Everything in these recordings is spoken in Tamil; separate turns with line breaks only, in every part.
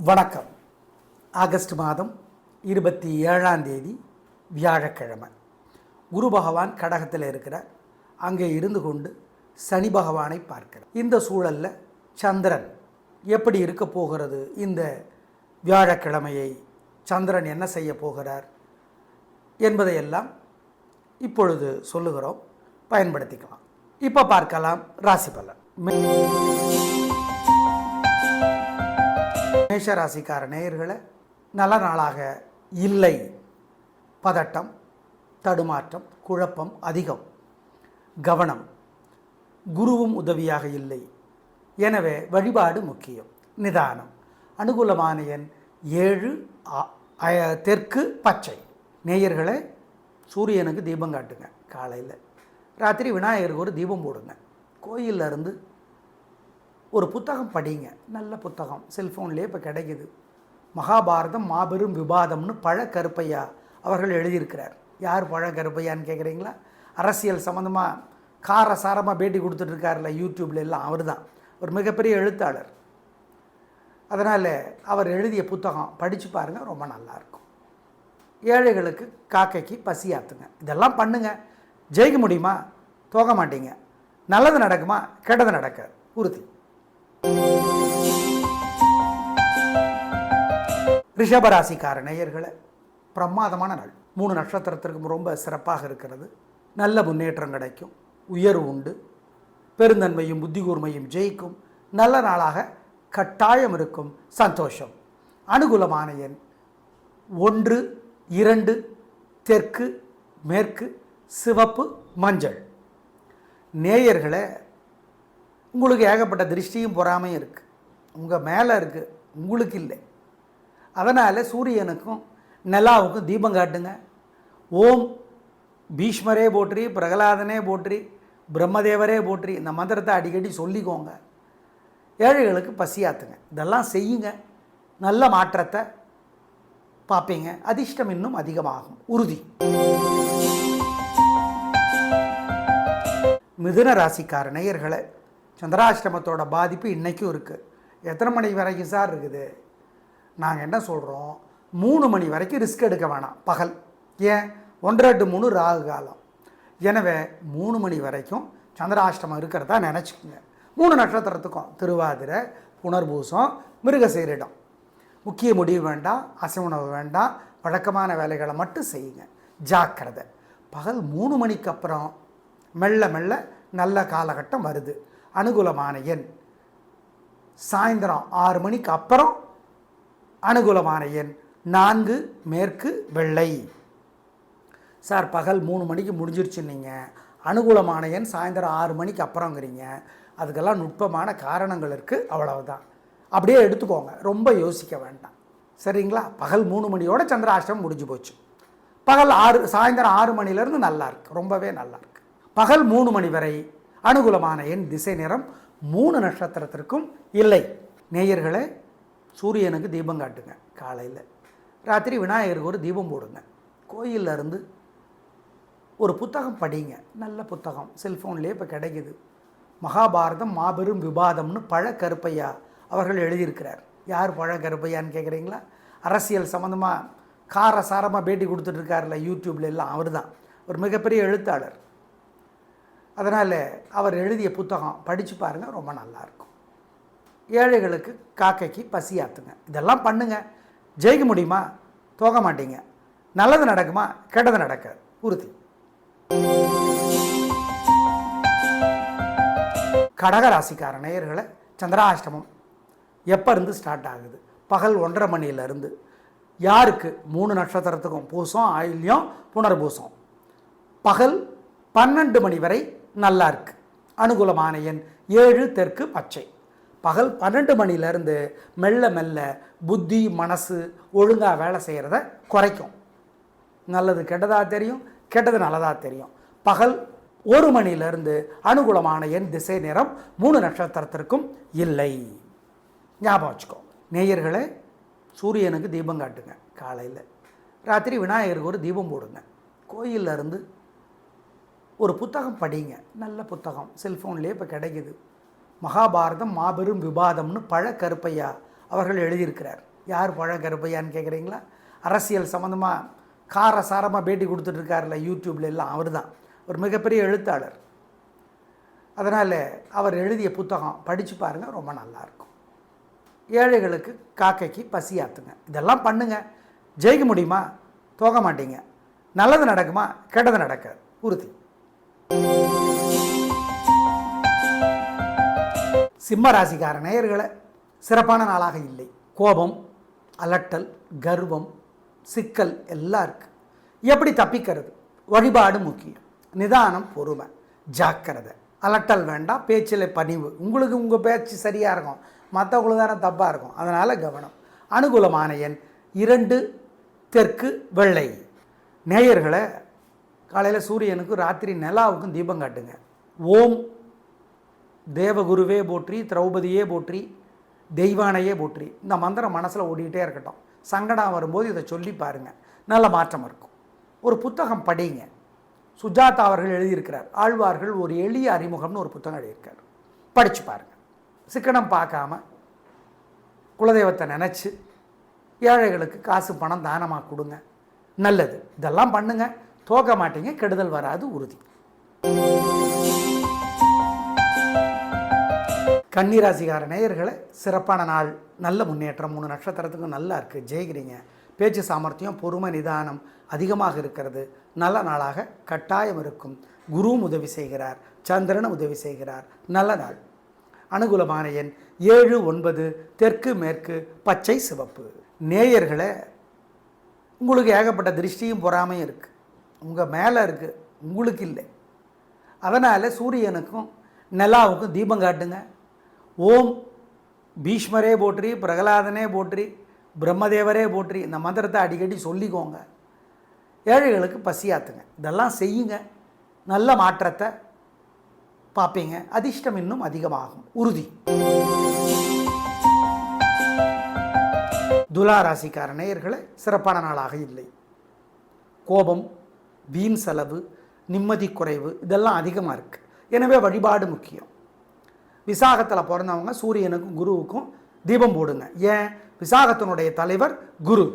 வணக்கம். ஆகஸ்ட் மாதம் 27ஆம் தேதி வியாழக்கிழமை. குரு பகவான் கடகத்தில் இருக்கிறார். அங்கே இருந்து கொண்டு சனி பகவானை பார்க்கிறார். இந்த சூழலில் சந்திரன் எப்படி இருக்க போகிறது, இந்த வியாழக்கிழமையை சந்திரன் என்ன செய்ய போகிறார் என்பதையெல்லாம் இப்பொழுது சொல்லுகிறோம், பயன்படுத்திக்கலாம். இப்போ பார்க்கலாம் ராசி பலன். மேஷ ராசிக்கார நேயர்களை நல்ல நாளாக இல்லை. பதட்டம், தடுமாற்றம், குழப்பம் அதிகம். கவனம். குருவும் உதவியாக இல்லை. எனவே வழிபாடு முக்கியம். நிதானம். அனுகூலமான எண் 7, தெற்கு பச்சை. நேயர்களை சூரியனுக்கு தீபம் காட்டுங்க. காலையில் ராத்திரி விநாயகருக்கு ஒரு தீபம் போடுங்க. கோயிலில் இருந்து ஒரு புத்தகம் படிங்க. நல்ல புத்தகம் செல்ஃபோன்லேயே இப்போ கிடைக்குது. மகாபாரதம் மாபெரும் விவாதம்னு பழக்கருப்பையா அவர்கள் எழுதியிருக்கிறார். யார் பழக்கருப்பையான்னு கேட்குறீங்களா? அரசியல் சம்மந்தமாக காரசாரமாக பேட்டி கொடுத்துட்ருக்காருல யூடியூப்ல எல்லாம், அவர் தான் ஒரு மிகப்பெரிய எழுத்தாளர். அதனால் அவர் எழுதிய புத்தகம் படித்து பாருங்கள், ரொம்ப நல்லாயிருக்கும். ஏழைகளுக்கு காக்கைக்கு பசியாத்துங்க. இதெல்லாம் பண்ணுங்கள். ஜெயிக்க முடியுமா? தோக்க மாட்டீங்க. நல்லது நடக்குமா? கெட்டது நடக்க உறுதி. ரிஷபராசிக்கார நேயர்களை பிரமாதமான நாள். 3 நட்சத்திரத்திற்கும் ரொம்ப சிறப்பாக இருக்கிறது. நல்ல முன்னேற்றம் கிடைக்கும். உயர்வு உண்டு. பெருந்தன்மையும் புத்தி கூர்மையும் ஜெயிக்கும். நல்ல நாளாக கட்டாயம் இருக்கும். சந்தோஷம். அனுகூலமான எண் 1, 2, தெற்கு மேற்கு, சிவப்பு, மஞ்சள். நேயர்களை உங்களுக்கு ஏகப்பட்ட திருஷ்டியும் பொறாமையும் இருக்குது. உங்கள் மேலே இருக்குது, உங்களுக்கு இல்லை. அதனால் சூரியனுக்கும் நிலாவுக்கும் தீபம் காட்டுங்க. ஓம் பீஷ்மரே போற்றி, பிரகலாதனே போற்றி, பிரம்மதேவரே போற்றி, இந்த மந்திரத்தை அடிக்கடி சொல்லிக்கோங்க. ஏழைகளுக்கு பசியாத்துங்க. இதெல்லாம் செய்யுங்க. நல்ல மாற்றத்தை பார்ப்பீங்க. அதிர்ஷ்டம் இன்னும் அதிகமாகும் உறுதி. மிதுன ராசிக்கார நேயர்களை சந்திராஷ்டமத்தோட பாதிப்பு இன்றைக்கும் இருக்குது. எத்தனை மணி வரைக்கும் சார் இருக்குது? நாங்கள் என்ன சொல்கிறோம், 3 மணி வரைக்கும் ரிஸ்க் எடுக்க வேணாம் பகல். ஏன்? 1, 2, 3 ராகு காலம். எனவே 3 மணி வரைக்கும் சந்திராஷ்டமம் இருக்கிறதா நினச்சிக்கோங்க. 3 நட்சத்திரத்துக்கும் திருவாதிரை, புனர்பூசம், மிருகசீரிடம். முக்கிய முடிவு வேண்டாம், அசைவுணவு வேண்டாம், வழக்கமான வேலைகளை மட்டும் செய்யுங்க. ஜாக்கிரதை. பகல் 3 மணிக்கு அப்புறம் மெல்ல மெல்ல நல்ல காலகட்டம் வருது. அனுகூலமான எண் சாயந்தரம் 6 மணிக்கு அப்புறம் அனுகூலமான எண் 4, மேற்கு, வெள்ளை. சார் பகல் 3 மணிக்கு முடிஞ்சிருச்சுன்னீங்க, அனுகூலமான எண் சாயந்தரம் 6 மணிக்கு அப்புறங்கிறீங்க. அதுக்கெல்லாம் நுட்பமான காரணங்கள் இருக்குது, அவ்வளவுதான். அப்படியே எடுத்துக்கோங்க, ரொம்ப யோசிக்க வேண்டாம். சரிங்களா? பகல் 3 மணியோட சந்திராஷ்டமம் முடிஞ்சு போச்சு. பகல் சாயந்தரம் 6 மணிலேருந்து நல்லா இருக்குது, ரொம்பவே நல்லா இருக்குது. பகல் 3 மணி வரை அனுகூலமான எண் திசை நிறம் 3 நட்சத்திரத்திற்கும் இல்லை. நேயர்களை சூரியனுக்கு தீபம் காட்டுங்க. காலையில் ராத்திரி விநாயகருக்கு ஒரு தீபம் போடுங்க. கோயிலில் இருந்து ஒரு புத்தகம் படிங்க. நல்ல புத்தகம் செல்ஃபோன்லேயே இப்போ கிடைக்குது. மகாபாரதம் மாபெரும் விவாதம்னு பழக்கருப்பையா அவர்கள் எழுதியிருக்கிறார். யார் பழக்கருப்பையான்னு கேட்குறீங்களா? அரசியல் சம்மந்தமாக காரசாரமாக பேட்டி கொடுத்துட்ருக்காருல யூடியூப்ல எல்லாம், அவர் தான் ஒரு மிகப்பெரிய எழுத்தாளர். அதனால் அவர் எழுதிய புத்தகம் படித்து பாருங்கள், ரொம்ப நல்லாயிருக்கும். ஏழைகளுக்கு காக்கைக்கு பசியாத்துங்க. இதெல்லாம் பண்ணுங்கள். ஜெயிக்க முடியுமா? தோக்க மாட்டீங்க. நல்லது நடக்குமா? கெட்டது நடக்க உறுதி. கடக ராசிக்கார நேயர்களை சந்திராஷ்டமம் எப்போ இருந்து ஸ்டார்ட் ஆகுது? பகல் 1:30 மணியிலிருந்து. யாருக்கு? 3 நட்சத்திரத்துக்கும் பூசம், ஆயில்யம், புனர்பூசம். பகல் 12 மணி வரை நல்லா இருக்கு. அனுகூலமான எண் 7, தெற்கு பச்சை. பகல் 12 மணிலேருந்து மெல்ல மெல்ல புத்தி மனசு ஒழுங்காக வேலை செய்கிறத குறைக்கும். நல்லது கெட்டதாக தெரியும், கெட்டது நல்லதாக தெரியும். பகல் 1 மணிலேருந்து அனுகூலமான எண் திசை நிறம் 3 நட்சத்திரத்திற்கும் இல்லை. ஞாபகம் வச்சுக்கோ. நேயர்களை சூரியனுக்கு தீபம் காட்டுங்க. காலையில் ராத்திரி விநாயகருக்கு ஒரு தீபம் போடுங்க. கோயிலில் இருந்து ஒரு புத்தகம் படிங்க. நல்ல புத்தகம் செல்ஃபோன்லேயே இப்போ கிடைக்குது. மகாபாரதம் மாபெரும் விவாதம்னு பழக்கருப்பையா அவர்கள் எழுதியிருக்கிறார். யார் பழக்கருப்பையான்னு கேட்குறீங்களா? அரசியல் சம்மந்தமாக காரசாரமாக பேட்டி கொடுத்துட்ருக்காருல யூடியூப்ல எல்லாம், அவர் தான் ஒரு மிகப்பெரிய எழுத்தாளர். அதனால் அவர் எழுதிய புத்தகம் படித்து பாருங்கள், ரொம்ப நல்லாயிருக்கும். ஏழைகளுக்கு காக்கைக்கு பசி ஆற்றுங்க, இதெல்லாம் பண்ணுங்கள். ஜெயிக்க முடியுமா? தோக்க மாட்டீங்க. நல்லது நடக்குமா? கெட்டது நடக்காது, உறுதி. சிம்ம ராசிக்கார நேயர்களை சிறப்பான நாளாக இல்லை. கோபம், அலட்டல், கர்வம், சிக்கல் எல்லாம் இருக்குது. எப்படி தப்பிக்கிறது? வழிபாடு முக்கியம். நிதானம், பொறுமை, ஜாக்கிரதை. அலட்டல் வேண்டாம், பேச்சில் பணிவு. உங்களுக்கு உங்கள் பேச்சு சரியாக இருக்கும், மற்றவங்களுக்கு தானே தப்பாக இருக்கும், அதனால் கவனம். அனுகூலமான எண் 2, தெற்கு, வெள்ளை. நேயர்களை காலையில் சூரியனுக்கும் ராத்திரி நிலாவுக்கும் தீபம் காட்டுங்க. ஓம் தேவகுருவே போற்றி, திரௌபதியே போற்றி, தெய்வானையே போற்றி. இந்த மந்திரம் மனசில் ஓடிக்கிட்டே இருக்கட்டும். சங்கடம் வரும்போது இதை சொல்லி பாருங்கள், நல்ல மாற்றம் இருக்கும். ஒரு புத்தகம் படிங்க. சுஜாதா அவர்கள் எழுதியிருக்கிறார், ஆழ்வார்கள் ஒரு எளிய அறிமுகம்னு ஒரு புத்தகம் எழுதியிருக்கார், படித்து பாருங்கள். சிக்கனம் பார்க்காம குலதெய்வத்தை நினச்சி ஏழைகளுக்கு காசு பணம் தானமாக கொடுங்க, நல்லது. இதெல்லாம் பண்ணுங்க, தோக்க மாட்டீங்க, கெடுதல் வராது, உறுதி. கன்னிராசிக்கார நேயர்களை சிறப்பான நாள், நல்ல முன்னேற்றம். 3 நட்சத்திரத்துக்கும் நல்லா இருக்குது, ஜெயிக்கிறீங்க. பேச்சு சாமர்த்தியம், பொறுமை, நிதானம் அதிகமாக இருக்கிறது. நல்ல நாளாக கட்டாயம் இருக்கும். குருவும் உதவி செய்கிறார், சந்திரனும் உதவி செய்கிறார். நல்ல நாள். அனுகூலமான எண் 7, 9, தெற்கு, மேற்கு, பச்சை, சிவப்பு. நேயர்களை உங்களுக்கு ஏகப்பட்ட திருஷ்டியும் பொறாமையும் இருக்குது, உங்கள் மேலே இருக்குது, உங்களுக்கு இல்லை. அதனால் சூரியனுக்கும் நிலாவுக்கும் தீபம் காட்டுங்க. ஓம் பீஷ்மரே போற்றி, பிரகலாதனே போற்றி, பிரம்மதேவரே போற்றி. இந்த மந்திரத்தை அடிக்கடி சொல்லிக்கோங்க. ஏழைகளுக்கு பசியாத்துங்க, இதெல்லாம் செய்யுங்க. நல்ல மாற்றத்தை பார்ப்பீங்க. அதிர்ஷ்டம் இன்னும் அதிகமாகும், உறுதி. துலா ராசிக்கார நேயர்களை சிறப்பான நாளாக இல்லை. கோபம், வீண் செலவு, நிம்மதி குறைவு இதெல்லாம் அதிகமாக இருக்குது. எனவே வழிபாடு முக்கியம். விசாகத்தில் பிறந்தவங்க சூரியனுக்கும் குருவுக்கும் தீபம் போடுங்க. ஏன்? விசாகத்தினுடைய தலைவர் குரு.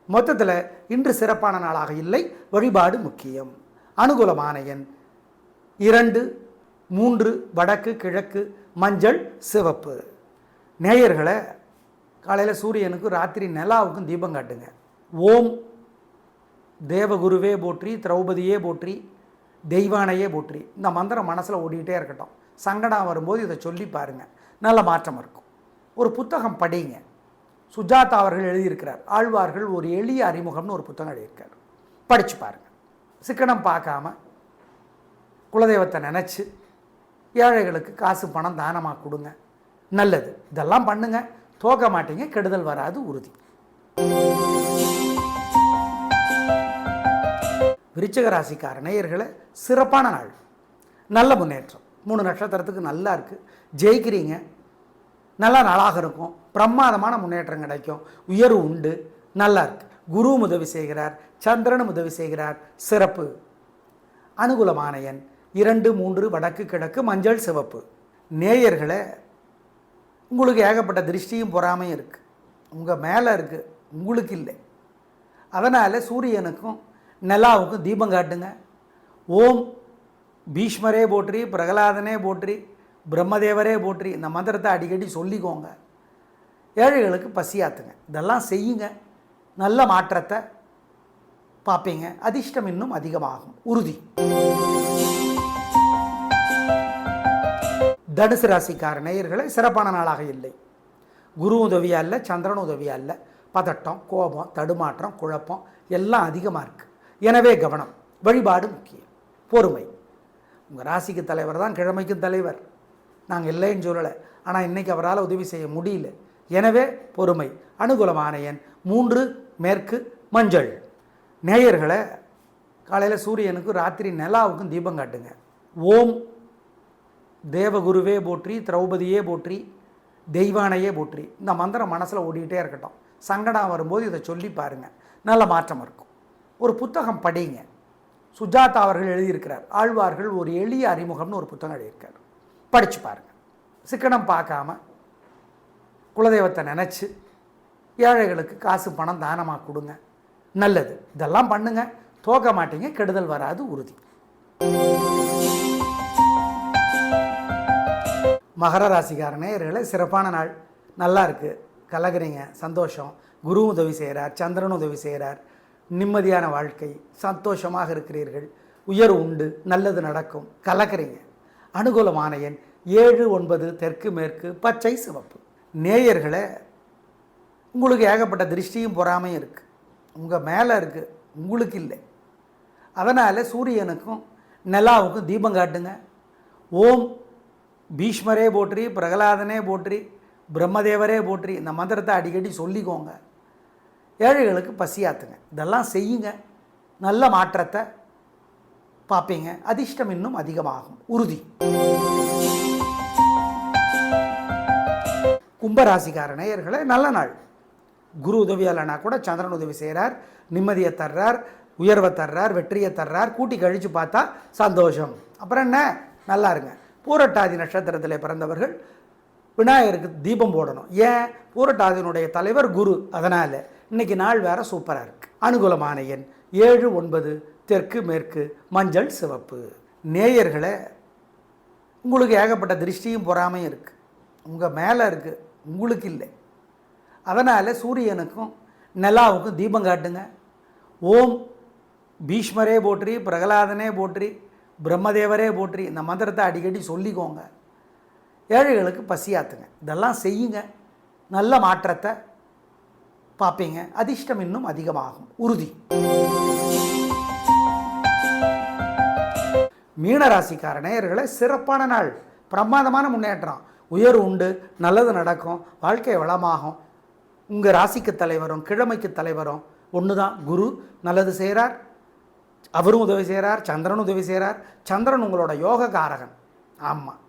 மொத்தத்தில் இன்று சிறப்பான நாளாக இல்லை, வழிபாடு முக்கியம். அனுகூலமான எண் 2, 3, வடக்கு, கிழக்கு, மஞ்சள், சிவப்பு. நேயர்களை காலையில் சூரியனுக்கும் ராத்திரி நிலாவுக்கும் தீபம் காட்டுங்க. ஓம் தேவகுருவே போற்றி, திரௌபதியே போற்றி, தெய்வானையே போற்றி. இந்த மந்திரம் மனசில் ஓடிக்கிட்டே இருக்கட்டும். சங்கடம் வரும்போது இதை சொல்லி பாருங்கள், நல்ல மாற்றம் இருக்கும். ஒரு புத்தகம் படிங்க. சுஜாதா அவர்கள் எழுதியிருக்கிறார், ஆழ்வார்கள் ஒரு எளிய அறிமுகம்னு ஒரு புத்தகம் எழுதியிருக்கார், படித்து பாருங்கள். சிக்கனம் பார்க்காம குலதெய்வத்தை நினச்சி ஏழைகளுக்கு காசு பணம் தானமாக கொடுங்க, நல்லது. இதெல்லாம் பண்ணுங்க, தோக்க மாட்டீங்க, கெடுதல் வராது, உறுதி. விருச்சிக ராசிக்கார நேயர்களை சிறப்பான நாள், நல்ல முன்னேற்றம். 3 நட்சத்திரத்துக்கு நல்லா இருக்குது, ஜெயிக்கிறீங்க. நல்ல நாளாக இருக்கும், பிரமாதமான முன்னேற்றம் கிடைக்கும், உயர்வு உண்டு, நல்லா இருக்கு. குருவும் உதவி செய்கிறார், சந்திரனும் உதவி செய்கிறார், சிறப்பு. அனுகூலமான எண் 2, 3, வடக்கு, கிழக்கு, மஞ்சள், சிவப்பு. நேயர்களை உங்களுக்கு ஏகப்பட்ட திருஷ்டியும் பொறாமையும் இருக்குது, உங்கள் மேலே இருக்குது, உங்களுக்கு இல்லை. அதனால் சூரியனுக்கும் நிலாவுக்கும் தீபம் காட்டுங்க. ஓம் பீஷ்மரே போற்றி, பிரகலாதனே போற்றி, பிரம்மதேவரே போற்றி. இந்த மந்திரத்தை அடிக்கடி சொல்லிக்கோங்க. ஏழைகளுக்கு பசியாத்துங்க, இதெல்லாம் செய்யுங்க. நல்ல மாற்றத்தை பார்ப்பீங்க. அதிர்ஷ்டம் இன்னும் அதிகமாகும், உறுதி. தனுசு ராசிக்கார நேயர்களை சிறப்பான நாளாக இல்லை. குரு உதவியா இல்லை, சந்திரன் உதவியா இல்லை. பதட்டம், கோபம், தடுமாற்றம், குழப்பம் எல்லாம் அதிகமாக இருக்குது. எனவே கவனம். வழிபாடு முக்கியம், பொறுமை. உங்கள் ராசிக்கு தலைவர் தான் கிழமைக்கும் தலைவர், நாங்கள் இல்லைன்னு சொல்லலை. ஆனால் இன்றைக்கி அவரால் உதவி செய்ய முடியல, எனவே பொறுமை. அனுகூலமான எண் 3, மேற்கு, மஞ்சள். நேயர்களை காலையில் சூரியனுக்கும் ராத்திரி நிலாவுக்கும் தீபம் காட்டுங்க. ஓம் தேவகுருவே போற்றி, திரௌபதியே போற்றி, தெய்வானையே போற்றி. இந்த மந்திரம் மனசில் ஓடிக்கிட்டே இருக்கட்டும். சங்கடம் வரும்போது இதை சொல்லி பாருங்கள், நல்ல மாற்றம் இருக்கும். ஒரு புத்தகம் படிங்க. சுஜாதா அவர்கள் எழுதியிருக்கிறார், ஆழ்வார்கள் ஒரு எளிய அறிமுகம்னு ஒரு புத்தகம் எழுதியிருக்கார், படித்து பாருங்கள். சிக்கனம் பார்க்காம குலதெய்வத்தை நினச்சி ஏழைகளுக்கு காசு பணம் தானமாக கொடுங்க, நல்லது. இதெல்லாம் பண்ணுங்க, தோக்க மாட்டீங்க, கெடுதல் வராது உறுதி. மகர ராசிக்கார நேயர்களே, சிறப்பான நாள், நல்லா இருக்குது, கலகுறீங்க, சந்தோஷம். குரு உதவி செய்கிறார், சந்திரன் உதவி செய்கிறார், நிம்மதியான வாழ்க்கை, சந்தோஷமாக இருக்கிறீர்கள், உயர்வு உண்டு, நல்லது நடக்கும், கலக்குறீங்க. அனுகூலமான எண் 7, 9, தெற்கு மேற்கு, பச்சை சிவப்பு. நேயர்களே, உங்களுக்கு ஏகப்பட்ட திருஷ்டியும் பொறாமையும் இருக்குது, உங்கள் மேலே இருக்குது, உங்களுக்கு இல்லை. அதனால் சூரியனுக்கும் நிலாவுக்கும் தீபம் காட்டுங்க. ஓம் பீஷ்மரே போற்றி, பிரகலாதனே போற்றி, பிரம்மதேவரே போற்றி, இந்த மந்திரத்தை அடிக்கடி சொல்லிக்கோங்க. ஏழைகளுக்கு பசியாத்துங்க. இதெல்லாம் செய்யுங்க, நல்ல மாற்றத்தை பார்ப்பீங்க. அதிர்ஷ்டம் இன்னும் அதிகமாகும் உறுதி. கும்பராசிக்கார நேயர்களே, நல்ல நாள். குரு உதவியாளனா கூட சந்திரன் உதவி செய்கிறார், நிம்மதியை தர்றார், உயர்வை தர்றார், வெற்றியை தர்றார். கூட்டி கழித்து பார்த்தா சந்தோஷம். அப்புறம் என்ன, நல்லா இருங்க. பூரட்டாதி நட்சத்திரத்தில் பிறந்தவர்கள் விநாயகருக்கு தீபம் போடணும். ஏன், பூரட்டாதியினுடைய தலைவர் குரு, அதனால் இன்னைக்கு நாள் வேறு சூப்பராக இருக்குது. அனுகூலமான எண் 7, 9, தெற்கு மேற்கு, மஞ்சள் சிவப்பு. நேயர்களே, உங்களுக்கு ஏகப்பட்ட திருஷ்டியும் பொறாமையும் இருக்குது, உங்கள் மேலே இருக்குது, உங்களுக்கு இல்லை. அதனால் சூரியனுக்கும் நிலாவுக்கும் தீபம் காட்டுங்க. ஓம் பீஷ்மரே போற்றி, பிரகலாதனே போற்றி, பிரம்மதேவரே போற்றி, இந்த மந்திரத்தை அடிக்கடி சொல்லிக்கோங்க. ஏழைகளுக்கு பசியாத்துங்க. இதெல்லாம் செய்யுங்க, நல்ல மாற்றத்தை பார்ப்பீங்க. அதிர்ஷ்டம் இன்னும் அதிகமாகும் உறுதி. மீனராசிக்கார நேயர்களே, சிறப்பான நாள், பிரமாதமான முன்னேற்றம், உயர்வு உண்டு, நல்லது நடக்கும், வாழ்க்கை வளமாகும். உங்கள் ராசிக்கு தலைவரும் கிழமைக்கு தலைவரும் ஒன்று தான், குரு நல்லது செய்கிறார், அவரும் உதவி செய்கிறார், சந்திரன் உதவி செய்கிறார். சந்திரன் உங்களோட யோக காரகன். ஆமாம்,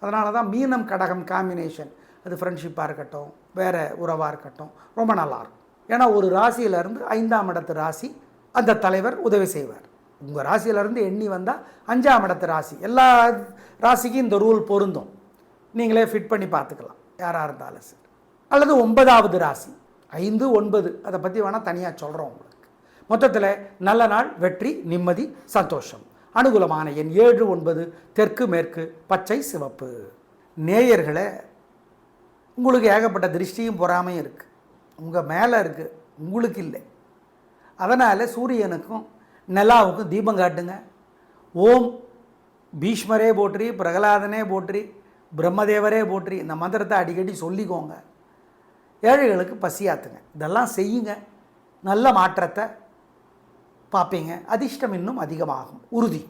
அதனால தான் மீனம் கடகம் காம்பினேஷன், அது ஃப்ரெண்ட்ஷிப்பாக இருக்கட்டும், வேறு உறவாக இருக்கட்டும், ரொம்ப நல்லாயிருக்கும். ஏன்னா ஒரு ராசியிலேருந்து 5ஆம் இடத்து ராசி அந்த தலைவர் உதவி செய்வார். உங்கள் ராசியிலேருந்து எண்ணி வந்தால் 5ஆம் இடத்து ராசி, எல்லா ராசிக்கும் இந்த ரூல் பொருந்தும். நீங்களே ஃபிட் பண்ணி பார்த்துக்கலாம், யாராக இருந்தாலும் சரி. அல்லது 9ஆவது ராசி, 5, 9, அதை பற்றி வேணால் தனியாக சொல்கிறோம் உங்களுக்கு. மொத்தத்தில் நல்ல நாள், வெற்றி, நிம்மதி, சந்தோஷம். அனுகூலமான எண் 7, 9, தெற்கு மேற்கு, பச்சை சிவப்பு. நேயர்களே, உங்களுக்கு ஏகப்பட்ட திருஷ்டியும் பொறாமையும் இருக்குது, உங்கள் மேலே இருக்குது, உங்களுக்கு இல்லை. அதனால் சூரியனுக்கும் நிலாவுக்கும் தீபம் காட்டுங்க. ஓம் பீஷ்மரே போற்றி, பிரகலாதனே போற்றி, பிரம்மதேவரே போற்றி, இந்த மந்திரத்தை அடிக்கடி சொல்லிக்கோங்க. ஏழைகளுக்கு பசியாத்துங்க. இதெல்லாம் செய்யுங்க, நல்ல மாற்றத்தை பார்ப்பீங்க. அதிர்ஷ்டம் இன்னும் அதிகமாகும் உறுதி.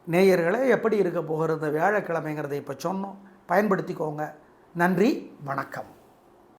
நேயர்களே, எப்படி இருக்க போகிறது வியாழக்கிழமைங்கிறத இப்போ சொன்னோம், பயன்படுத்திக்கோங்க. நன்றி, வணக்கம்.